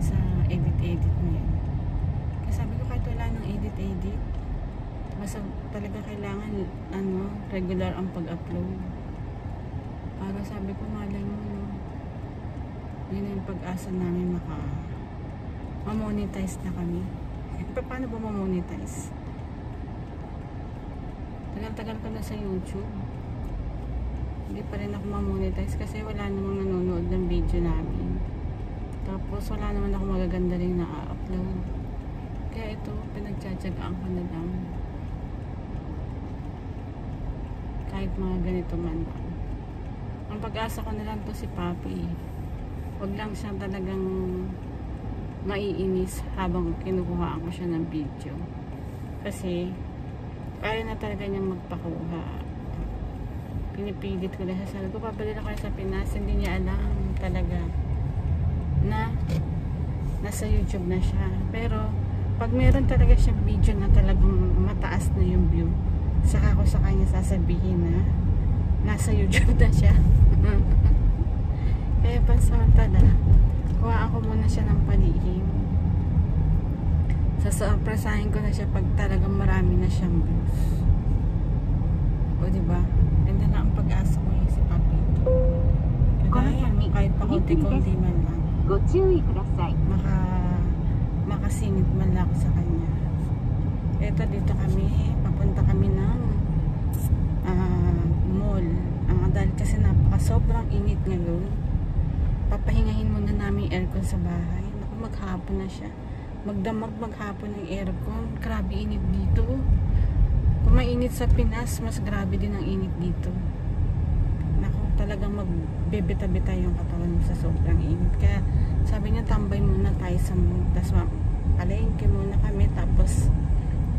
dun sa edit-edit na yun. Kasi sabi ko kahit wala nang edit-edit, basta talaga kailangan regular ang pag-upload. Para sabi ko malay mo, no, yun yung pag-asa namin ma-monetize na kami. Paano ba ma-monetize? Tagal-tagal ko na sa YouTube. Hindi pa rin ako ma-monetize kasi wala namang nanonood ng video namin. Tapos wala naman ako magaganda rin na upload. Kaya ito, pinagtsatsagaan ko na lang. Kahit mga ganito man lang. Ang pag-asa ko na lang to si Papi. Wag lang siya talagang maiinis habang kinukuhaan ko siya ng video. Kasi ayaw na talaga niyang magpakuha. Pinipilit ko na siya. Sabi ko, pabalik na kayo sa Pinas. Hindi niya alam talaga na nasa YouTube na siya. Pero pag meron talaga siyang video na talagang mataas na yung view, saka ko sa kanya sasabihin na nasa YouTube na siya. Kaya pansamantala, kuhaan ko muna siya ng palihim. Sasurpresahin ko na siya pag talagang marami na siyang views. O diba? Ganda na ang pag-asa ko yung si Papi. Kaya kahit pa konti-konti man lang, makasingit man lang ako sa kanya. Eto, dito kami, papunta kami ng mall. Dahil kasi sobrang init ngayon, papahingahin muna namin yung aircon sa bahay. Naku, maghapon na siya. Magdamag maghapon ng aircon. Grabe init dito. Kung mainit sa Pinas, mas grabe din ang init dito. Naku, talagang magbebeta-beta yung katawan mo sa sobrang init. Kaya sabi niya, tambay muna tayo sa mall. Tapos palengke muna kami. Tapos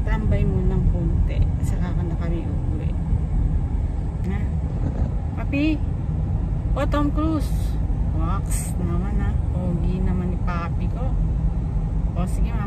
tambay muna ng konti. Saka na kami uuwi. Na? Papi! O, Tom Cruise! Wax naman, ha? Pogi naman ni Papi ko. O, sige, mama.